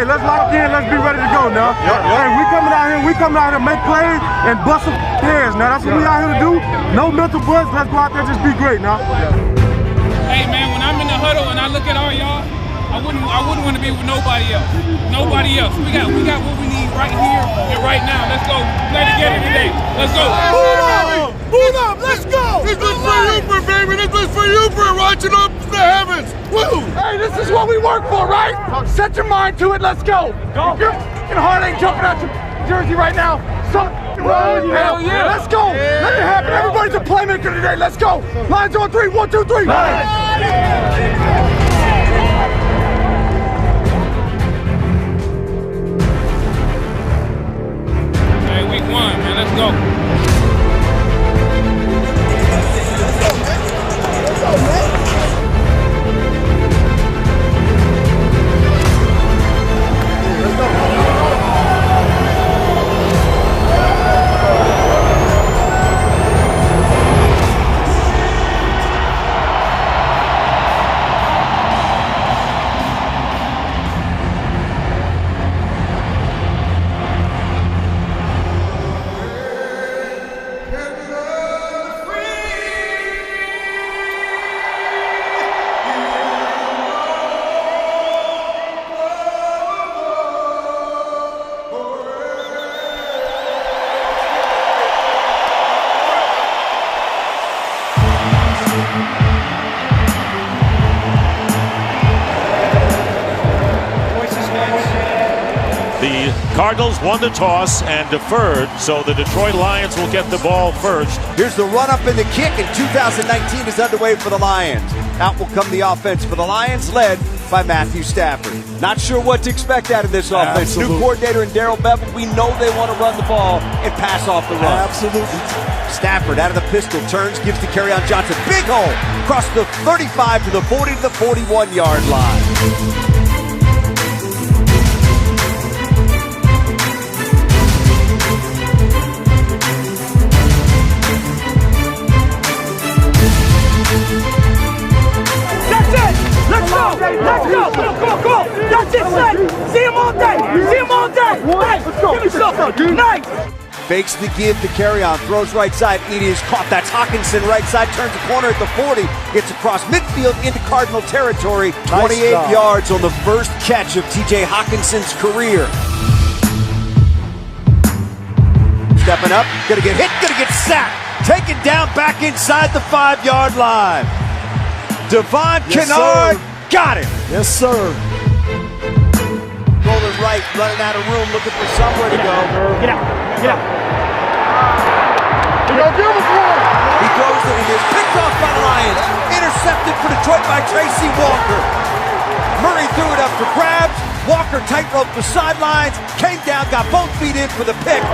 Let's lock in. Let's be ready to go now. Hey, we coming out here to make plays and bust some heads. Now that's what we out here to do. No mental buzz. Let's go out there and just be great now. Hey man, when I'm in the huddle and I look at all y'all, I wouldn't want to be with nobody else. Nobody else. We got what we need right here and right now. Let's go. Play together today. Let's go. Boot up. Let's go. This is for you, baby. This is for you, for watching up to the heavens. Woo! Hey, this is what we work for, right? Set your mind to it. Let's go. Go. Your heart ain't jumping out your jersey right now. Something wrong with you. Hell yeah. Let's go. Yeah. Let it happen. Everybody's a playmaker today. Let's go. Lines on 3. 1, 2, 3. Hey, week 1, man. Let's go. The Cardinals won the toss and deferred, so the Detroit Lions will get the ball first. Here's the run-up and the kick, and 2019 is underway for the Lions. Out will come the offense for the Lions, led by Matthew Stafford. Not sure what to expect out of this offense. Absolutely. New coordinator in Darrell Bevel. We know they want to run the ball and pass off the run. Absolutely. Stafford out of the pistol, turns, gives to Kerryon Johnson. Big hole across the 35 to the 40 to the 41-yard line. Let's go! Go! That's it, son! See him all day! See him all day! Nice! Give me something! Nice! Fakes the give to Kerryon, throws right side. It is caught. That's Hawkinson right side, turns the corner at the 40, gets across midfield into Cardinal territory. 28 yards on the first catch of TJ Hawkinson's career. Stepping up, gonna get hit, gonna get sacked. Taken down back inside the 5-yard line. Devon Kennard got it. Yes, sir. Rolling right, running out of room, looking for somewhere to go. Get out. He throws it, it is picked off by the Lions. Intercepted for Detroit by Tracy Walker. Murray threw it up for grabs. Walker tightrope the sidelines, came down, got both feet in for the pick.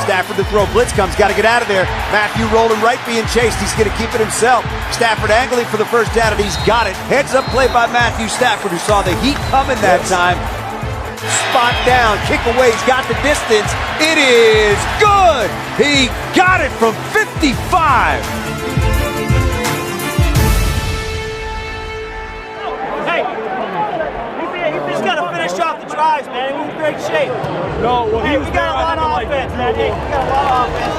Stafford to throw, blitz comes, got to get out of there. Matthew rolling right, being chased, he's going to keep it himself. Stafford angling for the first down, and he's got it. Heads up play by Matthew Stafford, who saw the heat coming that time. Spot down, kick away, he's got the distance. It is good! He got it from 55. Hey, he's got to finish off the drives, man. We're in great shape. No, well, hey, we got a lot of offense, man. Hey, we got a lot of offense.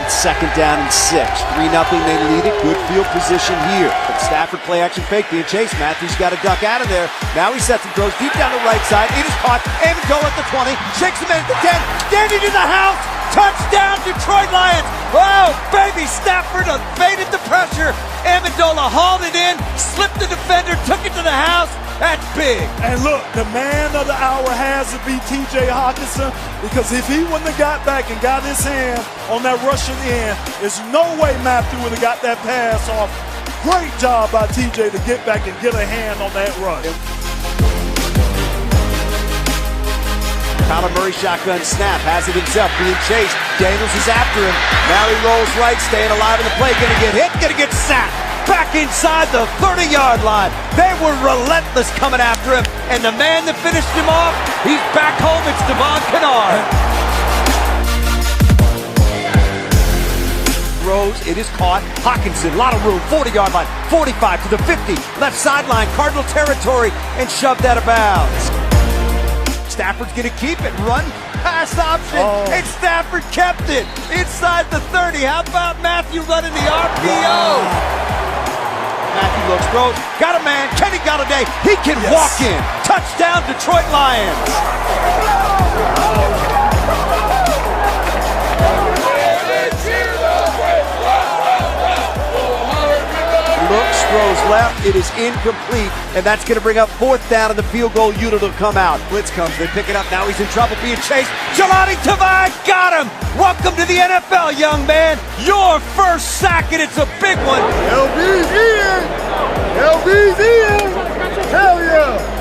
It's second down and 6. 3-0, they lead it. Good field position here. But Stafford play action fake being chased. Matthews got to duck out of there. Now he sets and throws deep down the right side. It is caught. Amendola at the 20. Shakes him in at the 10. Danny to the house. Touchdown, Detroit Lions. Oh, baby, Stafford evaded the pressure. Amendola hauled it in, slipped the defender, took it to the house. That's big. And look, the man of the hour has to be T.J. Hawkinson, because if he wouldn't have got back and got his hand on that rushing end, there's no way Matthew would have got that pass off. Great job by T.J. to get back and get a hand on that rush. Kyler Murray shotgun snap, has it himself, being chased. Daniels is after him. Now he rolls right, staying alive in the play. Gonna get hit, gonna get sacked. Back inside the 30-yard line. They were relentless coming after him. And the man that finished him off, he's back home. It's Devon Kennard. Rose, it is caught. Hawkinson, a lot of room, 40-yard line, 45 to the 50. Left sideline, Cardinal territory, and shoved out of bounds. Stafford's going to keep it. Run pass option. And Stafford kept it inside the 30. How about Matthew running the RPO? Matthew looks, throws, got a man. Kenny Galladay, he can walk in. Touchdown, Detroit Lions. Looks, throws left, it is incomplete, and that's going to bring up 4th down, and the field goal unit will come out. Blitz comes, they pick it up, now he's in trouble being chased. Jelani Tavai got him! Welcome to the NFL, young man. Your first sack, and it's a big one. LB's in! LB's in! Hell yeah!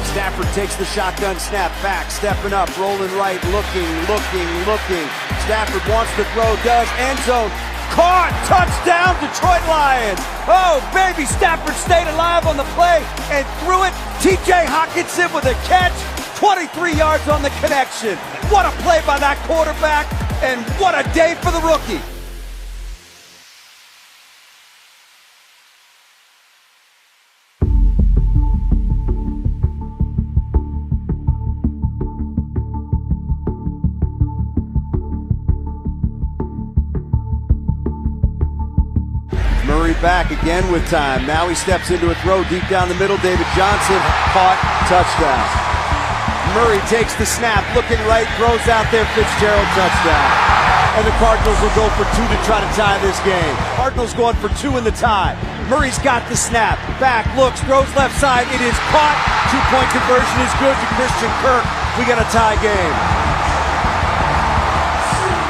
Stafford takes the shotgun snap back, stepping up, rolling right, looking. Stafford wants to throw, does, end zone. Caught, touchdown, Detroit Lions. Oh, baby, Stafford stayed alive on the play and threw it. T.J. Hawkinson with a catch, 23 yards on the connection. What a play by that quarterback, and what a day for the rookie. Murray back again with time. Now he steps into a throw deep down the middle. David Johnson caught, touchdown. Murray takes the snap, looking right, throws out there, Fitzgerald, touchdown. And the Cardinals will go for 2 to try to tie this game. Cardinals going for 2 in the tie. Murray's got the snap, back, looks, throws left side. It is caught. 2-point conversion is good to Christian Kirk. We got a tie game.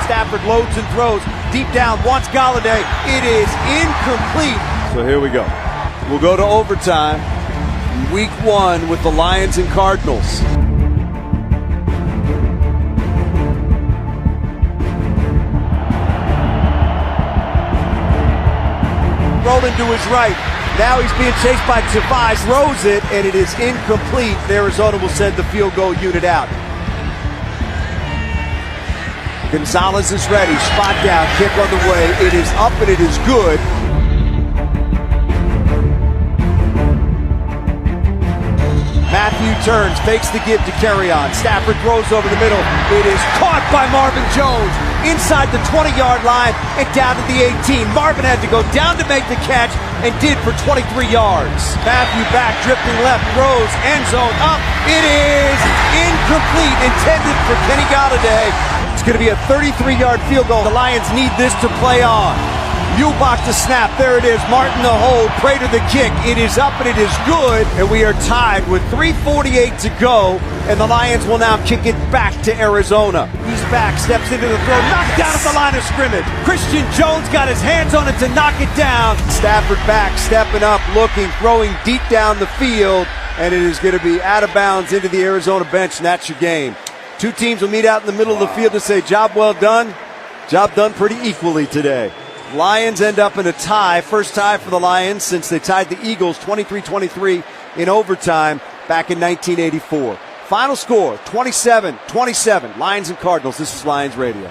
Stafford loads and throws. Deep down, wants Galladay. It is incomplete. So here we go. We'll go to overtime. Week 1 with the Lions and Cardinals. Rolling to his right. Now he's being chased by Tavai. Throws it, and it is incomplete. Arizona will send the field goal unit out. Gonzalez is ready. Spot down. Kick on the way. It is up, and it is good. Matthew turns, fakes the give to Carry-On. Stafford throws over the middle. It is caught by Marvin Jones inside the 20-yard line and down to the 18. Marvin had to go down to make the catch and did for 23 yards. Matthew back, drifting left, throws, end zone up. It is incomplete, intended for Kenny Galladay. It's going to be a 33-yard field goal. The Lions need this to play on. Ubach to snap. There it is. Martin the hold. Prater the kick. It is up and it is good. And we are tied with 3:48 to go. And the Lions will now kick it back to Arizona. He's back. Steps into the throw. Knocked down at the line of scrimmage. Christian Jones got his hands on it to knock it down. Stafford back. Stepping up. Looking. Throwing deep down the field. And it is going to be out of bounds into the Arizona bench. And that's your game. Two teams will meet out in the middle of the field to say, job well done. Job done pretty equally today. Lions end up in a tie. First tie for the Lions since they tied the Eagles 23-23 in overtime back in 1984. Final score, 27-27. Lions and Cardinals. This is Lions Radio.